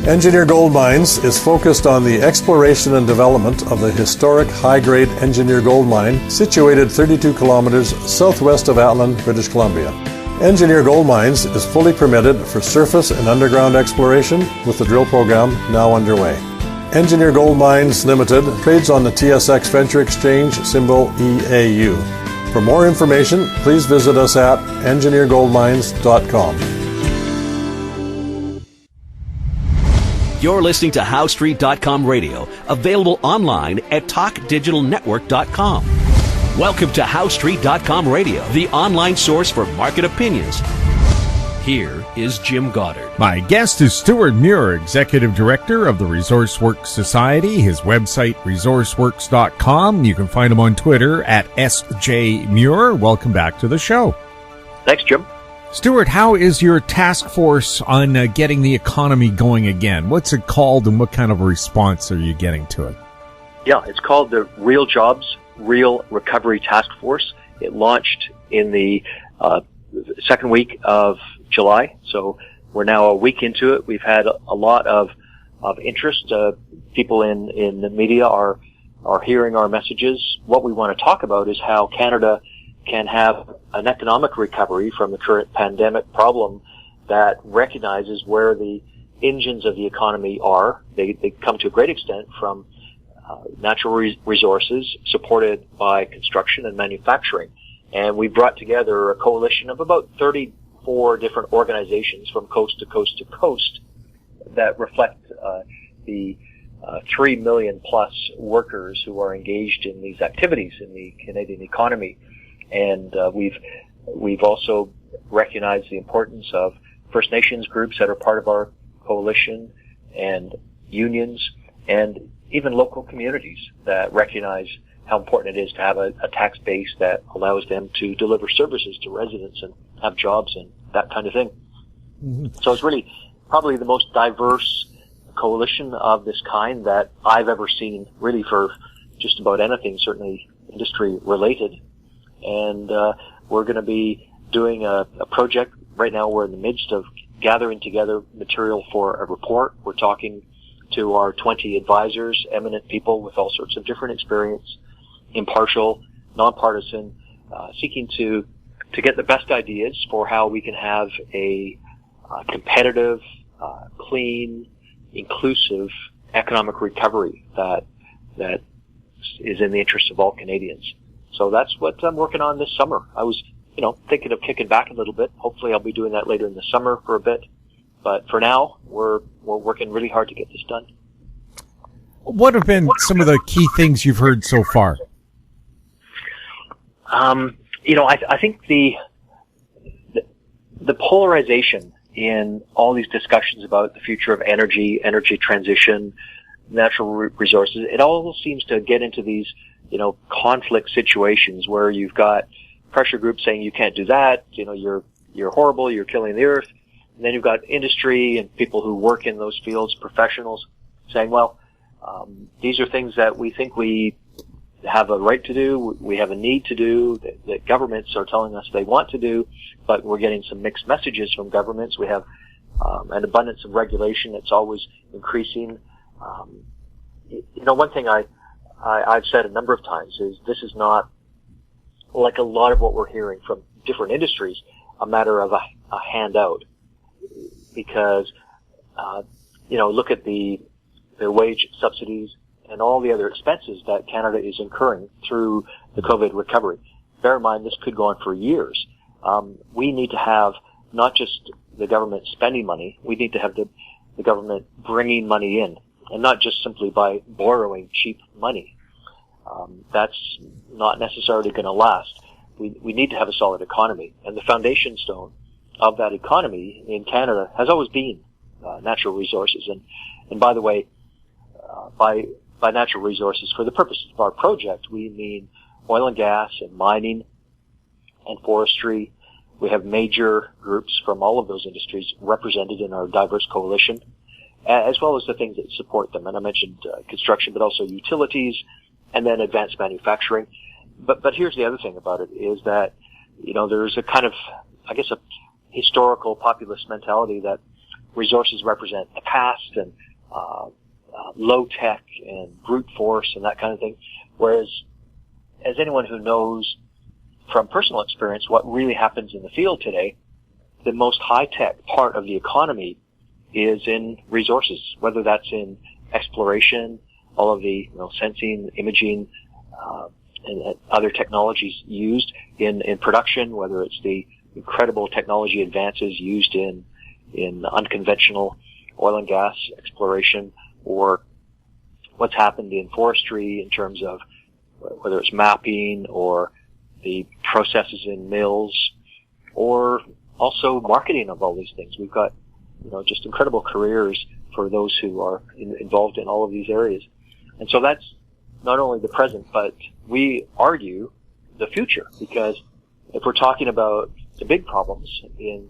Engineer Gold Mines is focused on the exploration and development of the historic high-grade Engineer Gold Mine situated 32 kilometers southwest of Atlan, British Columbia. Engineer Gold Mines is fully permitted for surface and underground exploration with the drill program now underway. Engineer Gold Mines Limited trades on the TSX Venture Exchange, symbol EAU. For more information, please visit us at engineergoldmines.com. You're listening to HowStreet.com radio, available online at TalkDigitalNetwork.com. Welcome to HowStreet.com radio, the online source for market opinions. Here is Jim Goddard. My guest is Stewart Muir, Executive Director of the ResourceWorks Society. His website, resourceworks.com. You can find him on Twitter at SJMuir. Welcome back to the show. Thanks, Jim. Stewart, how is your task force on getting the economy going again? What's it called and what kind of a response are you getting to it? Yeah, it's called the Real Jobs, Real Recovery Task Force. It launched in the second week of July, so we're now a week into it. We've had a lot of interest. People in the media are hearing our messages. What we want to talk about is how Canada can have an economic recovery from the current pandemic problem that recognizes where the engines of the economy are. They come to a great extent from natural resources supported by construction and manufacturing. And we brought together a coalition of about 34 different organizations from coast to coast to coast that reflect the 3 million plus workers who are engaged in these activities in the Canadian economy. And we've also recognized the importance of First Nations groups that are part of our coalition, and unions, and even local communities that recognize how important it is to have a tax base that allows them to deliver services to residents and have jobs and that kind of thing. Mm-hmm. So it's really probably the most diverse coalition of this kind that I've ever seen, really, for just about anything, certainly industry related. And we're going to be doing a project. Right now we're in the midst of gathering together material for a report. We're talking to our 20 advisors, eminent people with all sorts of different experience, impartial, nonpartisan, seeking to get the best ideas for how we can have a competitive, clean, inclusive economic recovery that is in the interest of all Canadians. So that's what I'm working on this summer. I was, thinking of kicking back a little bit. Hopefully I'll be doing that later in the summer for a bit. But for now, we're working really hard to get this done. What have been some of the key things you've heard so far? I think the polarization in all these discussions about the future of energy transition, natural resources, it all seems to get into these conflict situations where you've got pressure groups saying you can't do that, you're horrible, you're killing the earth. And then you've got industry and people who work in those fields, professionals, saying, well, these are things that we think we have a right to do, we have a need to do, that governments are telling us they want to do, but we're getting some mixed messages from governments. We have an abundance of regulation that's always increasing. One thing I've said a number of times is this is not, like a lot of what we're hearing from different industries, a matter of a handout. Because, look at the wage subsidies and all the other expenses that Canada is incurring through the COVID recovery. Bear in mind, this could go on for years. We need to have not just the government spending money, we need to have the government bringing money in, and not just simply by borrowing cheap money. That's not necessarily going to last. We need to have a solid economy, and the foundation stone of that economy in Canada has always been natural resources. And by the way, by natural resources, for the purposes of our project, we mean oil and gas and mining and forestry. We have major groups from all of those industries represented in our diverse coalition, as well as the things that support them. And I mentioned construction, but also utilities, and then advanced manufacturing. But here's the other thing about it is that, there's a kind of, I guess, a historical populist mentality that resources represent the past and low tech and brute force and that kind of thing. Whereas, as anyone who knows from personal experience what really happens in the field today, the most high-tech part of the economy is in resources, whether that's in exploration, all of the sensing, imaging, and other technologies used in production, whether it's the incredible technology advances used in unconventional oil and gas exploration, or what's happened in forestry in terms of whether it's mapping or the processes in mills, or also marketing of all these things. We've got, just incredible careers for those who are involved in all of these areas. And so that's not only the present, but we argue the future, because if we're talking about the big problems in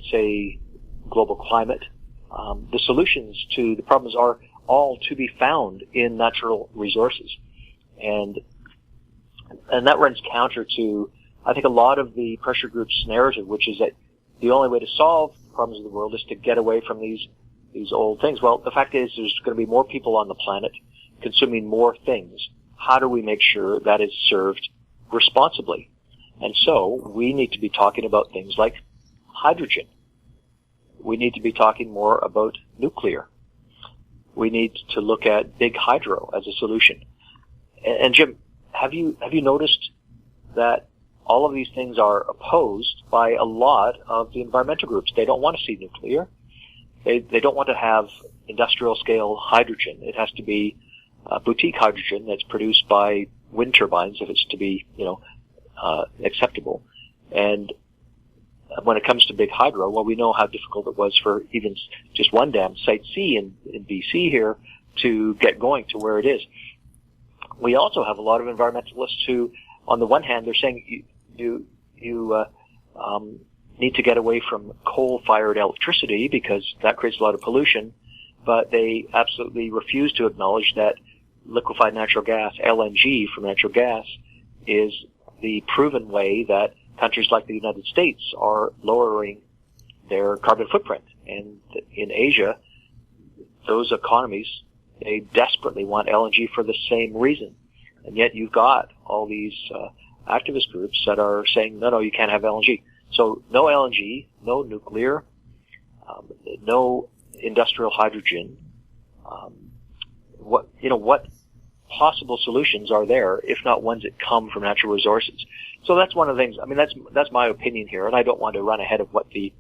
say, global climate, the solutions to the problems are all to be found in natural resources. And that runs counter to, I think, a lot of the pressure group's narrative, which is that the only way to solve the problems of the world is to get away from these old things. Well, the fact is there's going to be more people on the planet consuming more things. How do we make sure that is served responsibly? And so we need to be talking about things like hydrogen. We need to be talking more about nuclear. We need to look at big hydro as a solution. And Jim, have you noticed that all of these things are opposed by a lot of the environmental groups? They don't want to see nuclear. They don't want to have industrial scale hydrogen. It has to be boutique hydrogen that's produced by wind turbines if it's to be, acceptable. And when it comes to big hydro, well, we know how difficult it was for even just one dam, Site C in BC here, to get going to where it is. We also have a lot of environmentalists who, on the one hand, they're saying you need to get away from coal-fired electricity because that creates a lot of pollution, but they absolutely refuse to acknowledge that liquefied natural gas, LNG from natural gas, is the proven way that countries like the United States are lowering their carbon footprint. And in Asia, those economies, they desperately want LNG for the same reason. And yet you've got all these activist groups that are saying, no, you can't have LNG. So no LNG, no nuclear, no industrial hydrogen. What possible solutions are there, if not ones that come from natural resources? So that's one of the things. I mean, that's my opinion here, and I don't want to run ahead of what the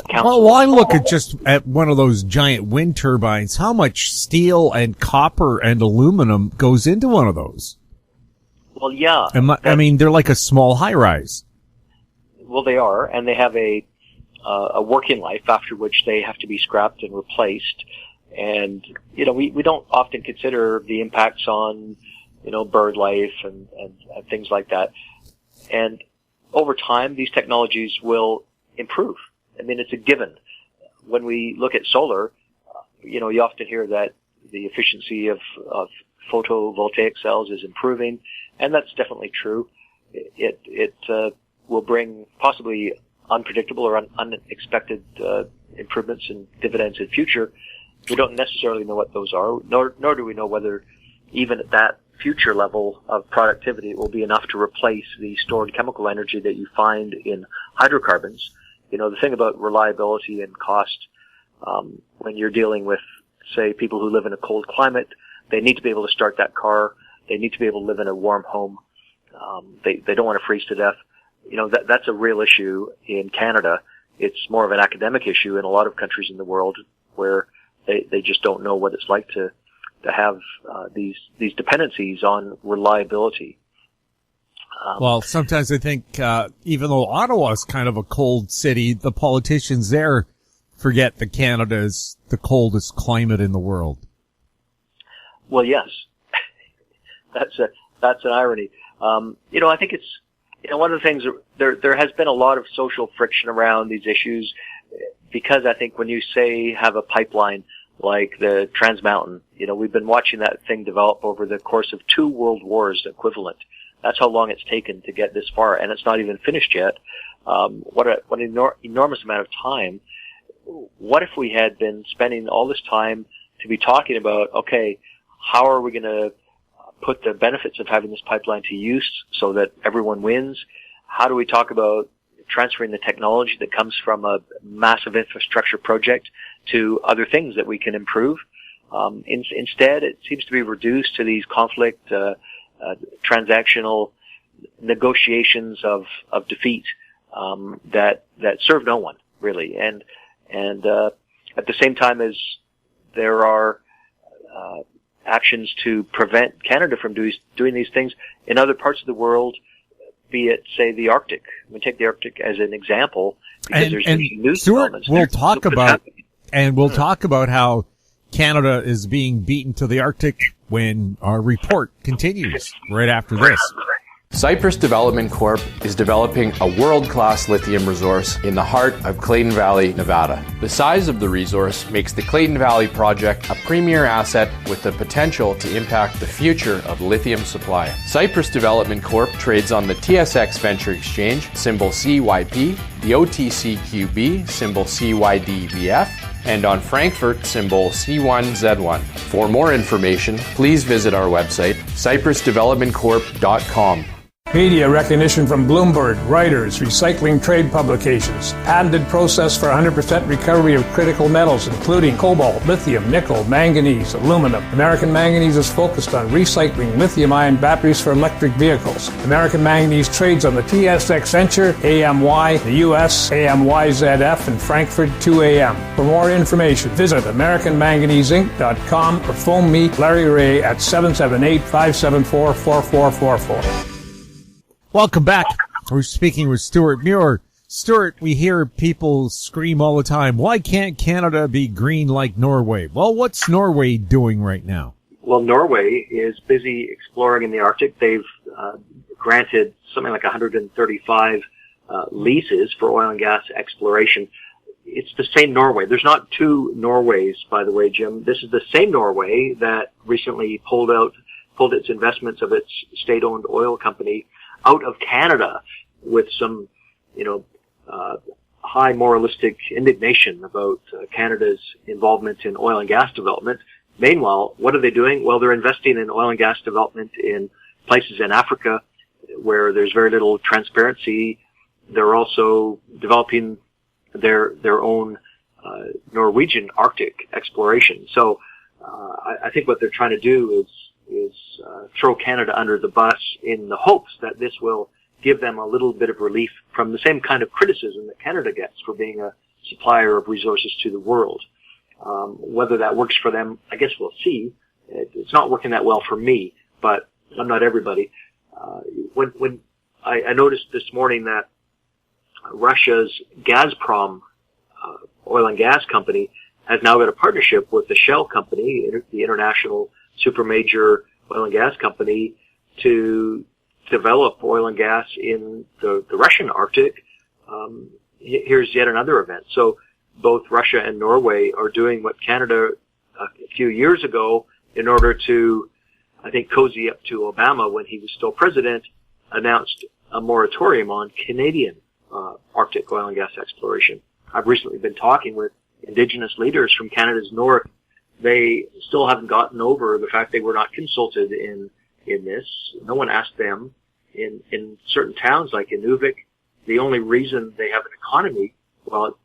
council. Well, I look at one of those giant wind turbines. How much steel and copper and aluminum goes into one of those? Well, yeah. I mean, they're like a small high-rise. Well, they are, and they have a working life after which they have to be scrapped and replaced. And we don't often consider the impacts on bird life and things like that. And over time, these technologies will improve. I mean, it's a given. When we look at solar, you often hear that the efficiency of photovoltaic cells is improving, and that's definitely true. It will bring possibly unpredictable or unexpected improvements and dividends in future. We don't necessarily know what those are, nor do we know whether even at that future level of productivity it will be enough to replace the stored chemical energy that you find in hydrocarbons. The thing about reliability and cost, when you're dealing with, say, people who live in a cold climate, they need to be able to start that car. They need to be able to live in a warm home. They don't want to freeze to death. That's a real issue in Canada. It's more of an academic issue in a lot of countries in the world where they just don't know what it's like to have these dependencies on reliability. Well, sometimes I think even though Ottawa is kind of a cold city, the politicians there forget that Canada is the coldest climate in the world. Well, yes, that's an irony. I think it's one of the things. There has been a lot of social friction around these issues because I think when you say have a pipeline like the Trans Mountain, we've been watching that thing develop over the course of 2 world wars equivalent. That's how long it's taken to get this far, and it's not even finished yet. What an enormous amount of time. what if we had been spending all this time to be talking about, okay, how are we going to put the benefits of having this pipeline to use so that everyone wins? How do we talk about transferring the technology that comes from a massive infrastructure project to other things that we can improve? Instead, it seems to be reduced to these conflict, transactional negotiations of defeat, that serve no one, really. And at the same time as there are actions to prevent Canada from doing these things in other parts of the world, be it, say, the Arctic. I mean, take the Arctic as an example, because there's news developments. We'll talk about how Canada is being beaten to the Arctic when our report continues right after this. Cypress Development Corp is developing a world-class lithium resource in the heart of Clayton Valley, Nevada. The size of the resource makes the Clayton Valley project a premier asset with the potential to impact the future of lithium supply. Cypress Development Corp trades on the TSX Venture Exchange, symbol CYP, the OTCQB, symbol CYDVF, and on Frankfurt, symbol C1Z1. For more information, please visit our website, cypressdevelopmentcorp.com. Media recognition from Bloomberg, Reuters, Recycling Trade Publications. Patented process for 100% recovery of critical metals, including cobalt, lithium, nickel, manganese, aluminum. American Manganese is focused on recycling lithium-ion batteries for electric vehicles. American Manganese trades on the TSX Venture, AMY, the US, AMYZF, and Frankfurt 2AM. For more information, visit AmericanManganeseInc.com or phone me, Larry Ray, at 778-574-4444. Welcome back. We're speaking with Stewart Muir. Stewart, we hear people scream all the time, why can't Canada be green like Norway? Well, what's Norway doing right now? Well, Norway is busy exploring in the Arctic. They've granted something like 135 leases for oil and gas exploration. It's the same Norway. There's not two Norways, by the way, Jim. This is the same Norway that recently pulled its investments of its state-owned oil company out of Canada with some, high moralistic indignation about Canada's involvement in oil and gas development. Meanwhile, what are they doing? Well, they're investing in oil and gas development in places in Africa where there's very little transparency. They're also developing their own Norwegian Arctic exploration. So I think what they're trying to do is throw Canada under the bus in the hopes that this will give them a little bit of relief from the same kind of criticism that Canada gets for being a supplier of resources to the world. Whether that works for them, I guess we'll see. It's not working that well for me, but I'm not everybody. When I noticed this morning that Russia's Gazprom oil and gas company has now got a partnership with the Shell company, the international super major oil and gas company, to develop oil and gas in the Russian Arctic. Here's yet another event. So both Russia and Norway are doing what Canada a few years ago, in order to, I think, cozy up to Obama when he was still president, announced a moratorium on Canadian Arctic oil and gas exploration. I've recently been talking with Indigenous leaders from Canada's north. They still haven't gotten over the fact they were not consulted in this. No one asked them. In certain towns like Inuvik, the only reason they have an economy, well,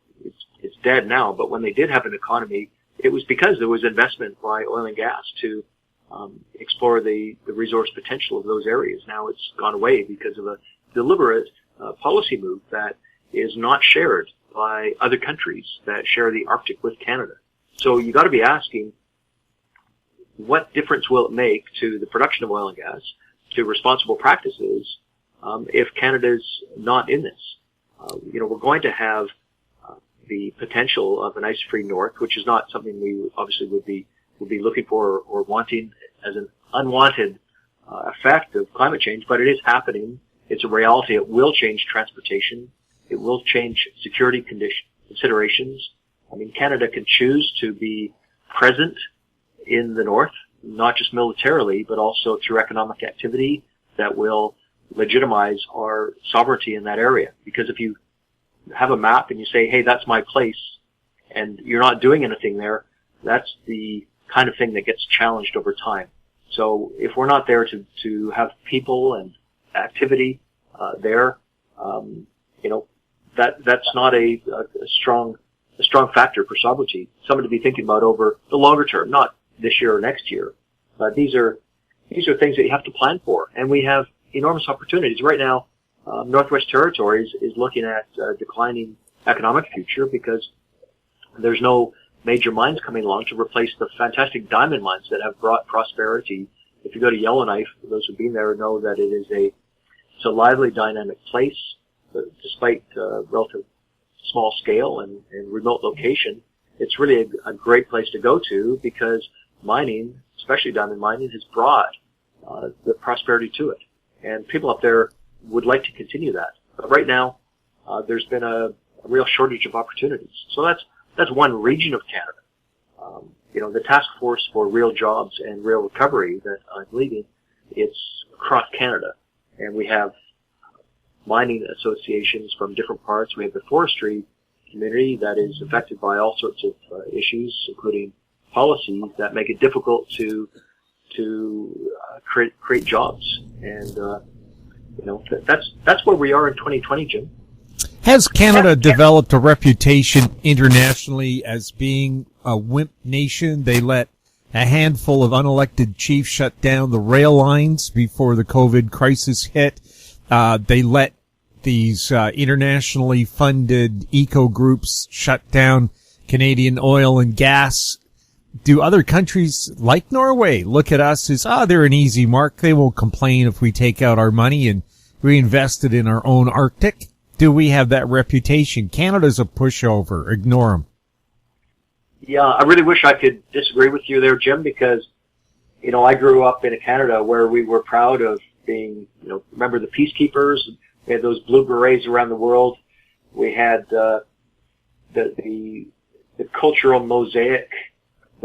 it's dead now, but when they did have an economy, it was because there was investment by oil and gas to explore the resource potential of those areas. Now it's gone away because of a deliberate policy move that is not shared by other countries that share the Arctic with Canada. So you got to be asking, what difference will it make to the production of oil and gas, to responsible practices, if Canada's not in this? We're going to have the potential of an ice-free north, which is not something we obviously would be looking for or wanting as an unwanted effect of climate change, but it is happening. It's a reality. It will change transportation. It will change security considerations. I mean, Canada can choose to be present in the north, not just militarily, but also through economic activity that will legitimize our sovereignty in that area. Because if you have a map and you say, hey, that's my place, and you're not doing anything there, that's the kind of thing that gets challenged over time. So if we're not there to have people and activity there, that's not a strong factor for sovereignty. Something to be thinking about over the longer term, not this year or next year. But these are things that you have to plan for, and we have enormous opportunities right now. Northwest Territories is looking at a declining economic future because there's no major mines coming along to replace the fantastic diamond mines that have brought prosperity. If you go to Yellowknife, those who've been there know that it's a lively, dynamic place, despite relative small scale and remote location. It's really a great place to go to because mining, especially diamond mining, has brought the prosperity to it. And people up there would like to continue that. But right now, there's been a real shortage of opportunities. So that's one region of Canada. The task force for real jobs and real recovery that I'm leading, it's across Canada. And we have mining associations from different parts. We have the forestry community that is affected by all sorts of issues, including policies that make it difficult to create jobs. And that's where we are in 2020, Jim. Has Canada developed a reputation internationally as being a wimp nation? They let a handful of unelected chiefs shut down the rail lines before the COVID crisis hit. They let these internationally funded eco groups shut down Canadian oil and gas. Do other countries like Norway look at us as, they're an easy mark. They won't complain if we take out our money and reinvest it in our own Arctic? Do we have that reputation? Canada's a pushover. Ignore them. Yeah, I really wish I could disagree with you there, Jim, because, I grew up in a Canada where we were proud of being, remember the peacekeepers? We had those blue berets around the world. We had the cultural mosaic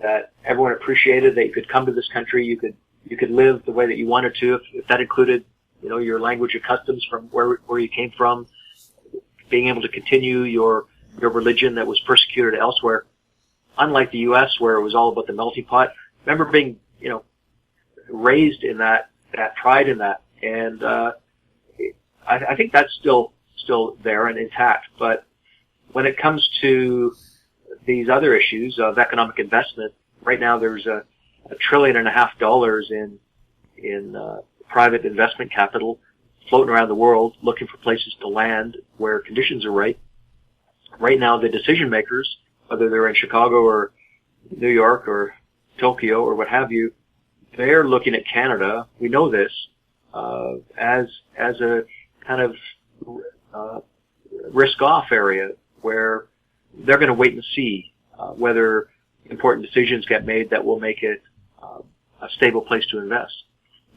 that everyone appreciated, that you could come to this country, you could live the way that you wanted to, if that included, your language and customs from where you came from, being able to continue your religion that was persecuted elsewhere. Unlike the U.S., where it was all about the melting pot. Remember being, raised in that pride in that. And I think that's still there and intact. But when it comes to these other issues of economic investment, right now there's $1.5 trillion in private investment capital floating around the world looking for places to land where conditions are right. Right now, the decision makers, whether they're in Chicago or New York or Tokyo or what have you, they're looking at Canada, we know this, as a kind of risk-off area where they're going to wait and see whether important decisions get made that will make it a stable place to invest.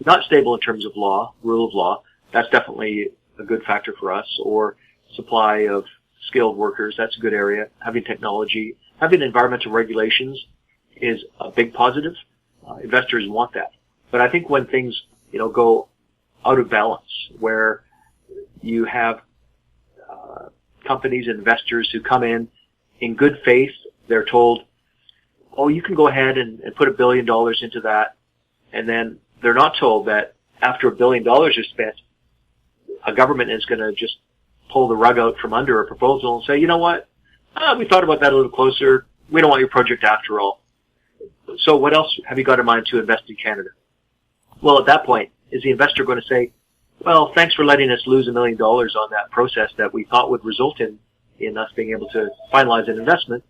Not stable in terms of law, rule of law. That's definitely a good factor for us. Or supply of skilled workers. That's a good area. Having technology, having environmental regulations is a big positive. Investors want that. But I think when things, go out of balance, where you have companies and investors who come in good faith, they're told, you can go ahead and put $1 billion into that, and then they're not told that after $1 billion is spent, a government is going to just pull the rug out from under a proposal and say, you know what, we thought about that a little closer. We don't want your project after all. So what else have you got in mind to invest in Canada? Well, at that point, is the investor going to say, well, thanks for letting us lose $1 million on that process that we thought would result in us being able to finalize an investment?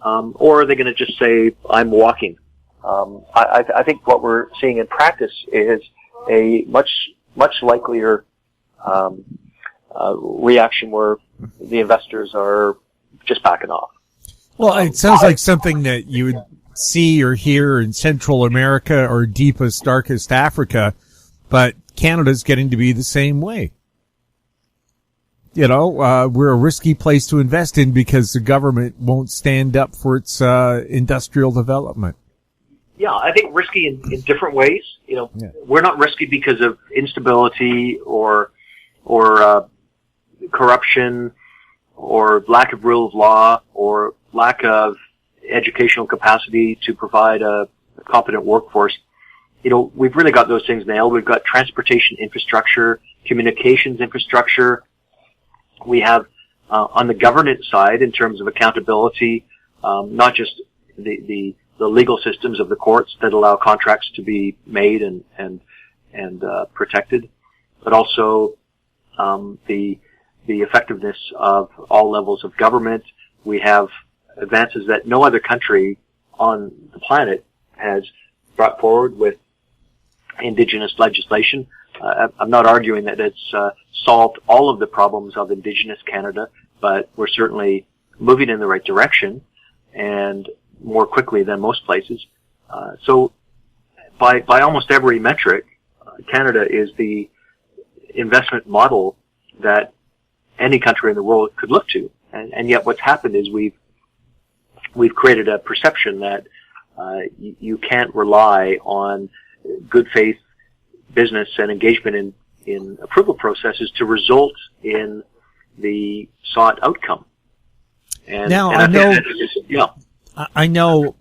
Or are they going to just say, I'm walking? I think what we're seeing in practice is a much likelier reaction where the investors are just backing off. Well, it sounds like something that you would see or hear in Central America or deepest, darkest Africa, but Canada's getting to be the same way. We're a risky place to invest in because the government won't stand up for its industrial development. Yeah, I think risky in different ways. We're not risky because of instability or corruption or lack of rule of law or lack of educational capacity to provide a competent workforce, we've really got those things nailed. We've got transportation infrastructure, communications infrastructure. We have, on the governance side, in terms of accountability, not just the legal systems of the courts that allow contracts to be made and protected, but also the effectiveness of all levels of government. We have advances that no other country on the planet has brought forward with Indigenous legislation. I'm not arguing that it's solved all of the problems of Indigenous Canada, but we're certainly moving in the right direction and more quickly than most places. So by almost every metric, Canada is the investment model that any country in the world could look to. And yet what's happened is we've created a perception that you can't rely on good faith business and engagement in approval processes to result in the sought outcome. And I know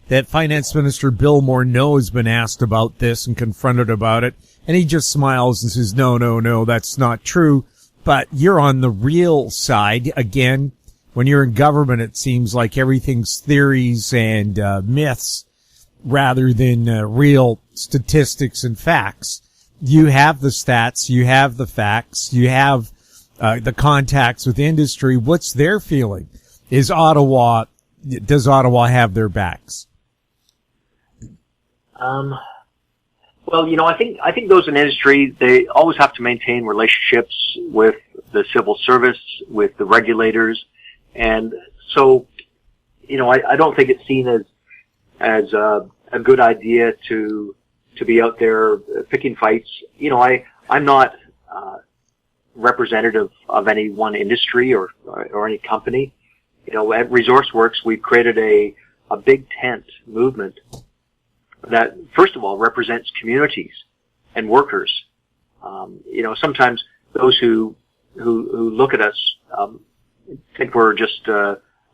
that Finance Minister Bill Morneau has been asked about this and confronted about it, and he just smiles and says, no, that's not true. But you're on the real side. Again, when you're in government, it seems like everything's theories and myths rather than real statistics and facts. You have the stats, you have the facts, you have the contacts with industry. What's their feeling? Does Ottawa have their backs? Well, I think those in industry, they always have to maintain relationships with the civil service, with the regulators, and so, I don't think it's seen as a good idea to be out there picking fights. I'm not representative of any one industry or any company. At ResourceWorks, we've created a big tent movement that, first of all, represents communities and workers. Sometimes those who look at us think we're just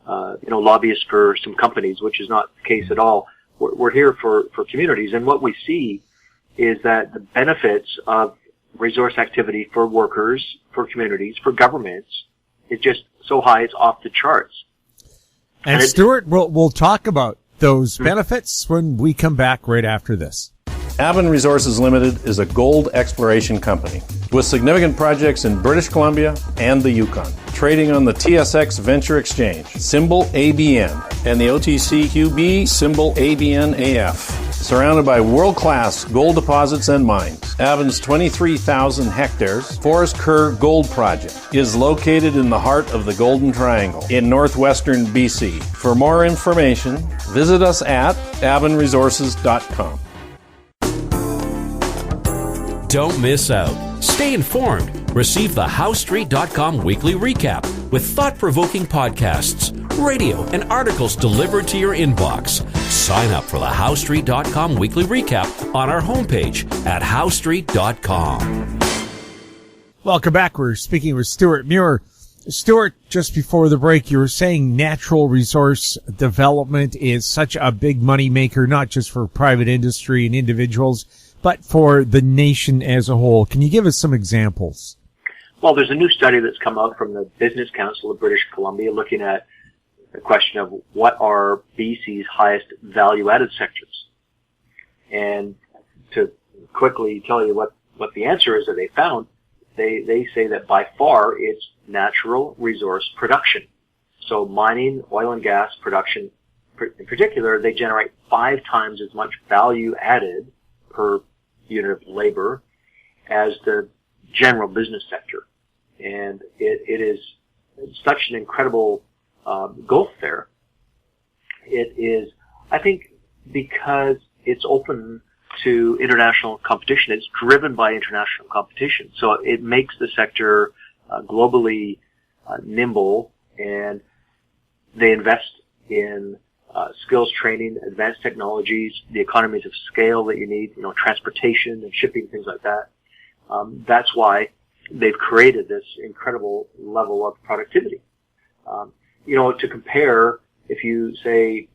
lobbyists for some companies, which is not the case at all. We're here for communities, and what we see is that the benefits of resource activity for workers, for communities, for governments is just so high it's off the charts. And Stewart, we'll talk about those benefits when we come back right after this. Avon Resources Limited is a gold exploration company with significant projects in British Columbia and the Yukon, trading on the TSX Venture Exchange, symbol ABN, and the OTCQB, symbol ABNAF. Surrounded by world-class gold deposits and mines, Avon's 23,000 hectares Forest Kerr Gold Project is located in the heart of the Golden Triangle in northwestern BC. For more information, visit us at avonresources.com. Don't miss out. Stay informed. Receive the HowStreet.com weekly recap with thought-provoking podcasts, radio, and articles delivered to your inbox. Sign up for the HowStreet.com weekly recap on our homepage at HowStreet.com. Welcome back. We're speaking with Stewart Muir. Stewart, just before the break, you were saying natural resource development is such a big money maker, not just for private industry and individuals, but for the nation as a whole. Can you give us some examples? Well, there's a new study that's come out from the Business Council of British Columbia looking at the question of what are BC's highest value-added sectors. And to quickly tell you what the answer is that they found, they say that by far it's natural resource production. So mining, oil and gas production in particular, they generate 5 times as much value added per unit of labor as the general business sector. And it is such an incredible gulf there. It is, I think, because it's open to international competition. It's driven by international competition. So it makes the sector globally nimble, and they invest in skills training, advanced technologies, the economies of scale that you need, transportation and shipping, things like that. That's why they've created this incredible level of productivity. To compare, if you say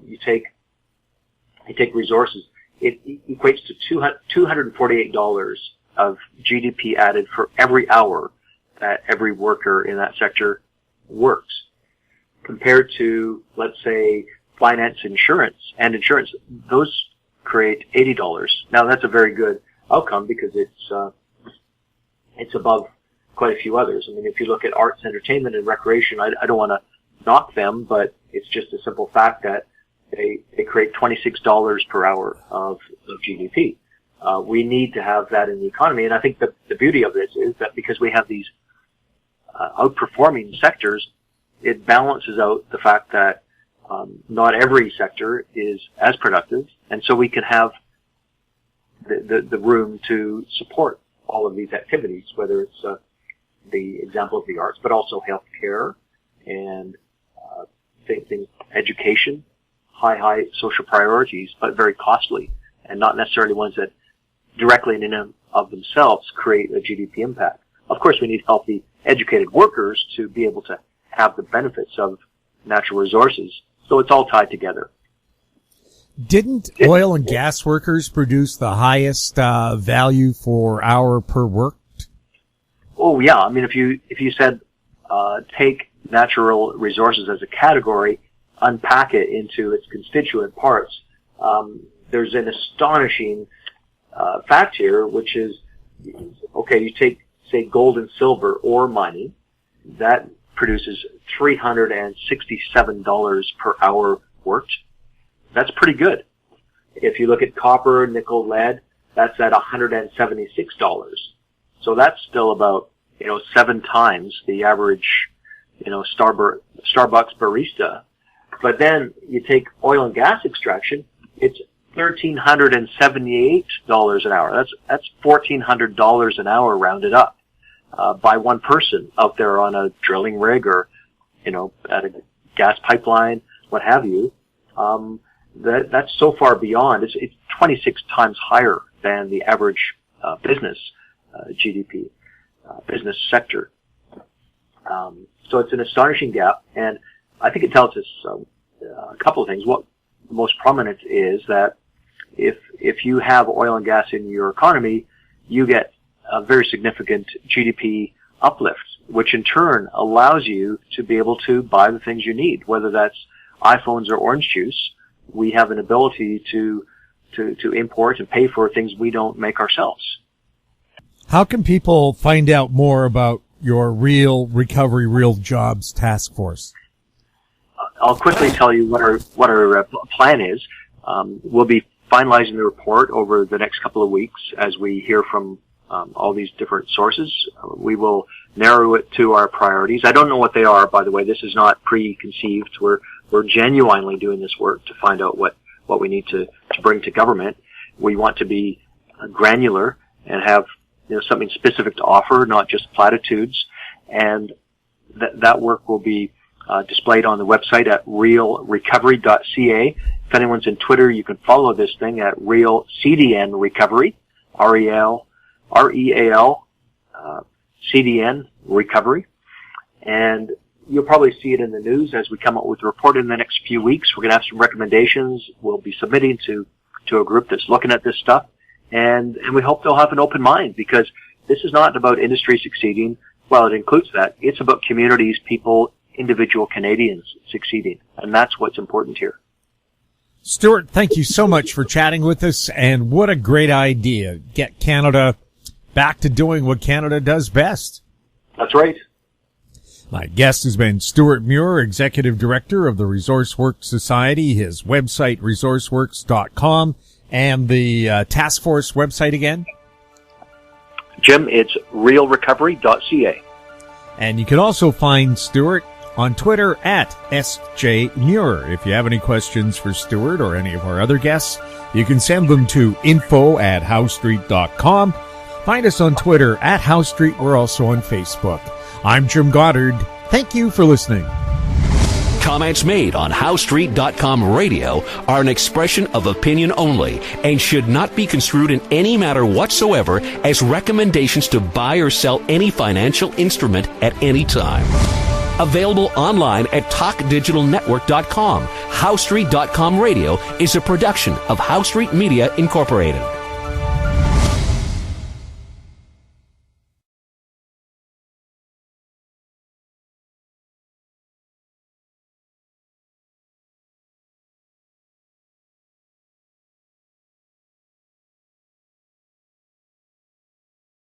you take resources, it equates to $248 of GDP added for every hour that every worker in that sector works, compared to, let's say, finance, insurance, those create $80. Now that's a very good outcome because it's above quite a few others. I mean, if you look at arts, entertainment, and recreation, I don't want to knock them, but it's just a simple fact that they create $26 per hour of GDP. We need to have that in the economy, and I think the beauty of this is that because we have these outperforming sectors, it balances out the fact that not every sector is as productive, and so we can have the room to support all of these activities, whether it's the example of the arts, but also healthcare and things, education, high social priorities, but very costly, and not necessarily ones that directly in and of themselves create a GDP impact. Of course, we need healthy, educated workers to be able to have the benefits of natural resources. So it's all tied together. Didn't oil and gas workers produce the highest value for hour per worked? Oh yeah, I mean if you said take natural resources as a category, unpack it into its constituent parts, there's an astonishing fact here, which is, okay, you take, say, gold and silver ore mining, that produces $367 per hour worked. That's pretty good. If you look at copper, nickel, lead, that's at $176. So that's still about, 7 times the average, Starbucks barista. But then you take oil and gas extraction, it's $1,378 an hour. That's $1,400 an hour rounded up by one person out there on a drilling rig or at a gas pipeline, what have you. That's so far beyond. It's 26 times higher than the average business GDP business sector. So it's an astonishing gap, and I think it tells us a couple of things. What most prominent is that if you have oil and gas in your economy, you get a very significant GDP uplift, which in turn allows you to be able to buy the things you need, whether that's iPhones or orange juice. We have an ability to import and pay for things we don't make ourselves. How can people find out more about your Real Recovery, Real Jobs task force? I'll quickly tell you what our plan is. We'll be finalizing the report over the next couple of weeks as we hear from all these different sources. We will narrow it to our priorities. I don't know what they are, by the way. This is not preconceived. We're genuinely doing this work to find out what we need to bring to government. We want to be granular and have something specific to offer, not just platitudes. And that work will be displayed on the website at realrecovery.ca. If anyone's in Twitter, you can follow this thing at Real CDN Recovery, REAL CDN Recovery. And you'll probably see it in the news as we come up with the report in the next few weeks. We're going to have some recommendations we'll be submitting to a group that's looking at this stuff. And we hope they'll have an open mind, because this is not about industry succeeding. Well, it includes that. It's about communities, people, individual Canadians succeeding. And that's what's important here. Stewart, thank you so much for chatting with us. And what a great idea. Get Canada back to doing what Canada does best. That's right. My guest has been Stewart Muir, Executive Director of the Resource Works Society. His website, resourceworks.com. And the task force website again? Jim, it's realrecovery.ca. And you can also find Stewart on Twitter at SJ Muir. If you have any questions for Stewart or any of our other guests, you can send them to info@howstreet.com. Find us on Twitter at HowStreet. We're also on Facebook. I'm Jim Goddard. Thank you for listening. Comments made on HowStreet.com radio are an expression of opinion only and should not be construed in any matter whatsoever as recommendations to buy or sell any financial instrument at any time. Available online at talkdigitalnetwork.com. HowStreet.com Radio is a production of How Street Media Incorporated.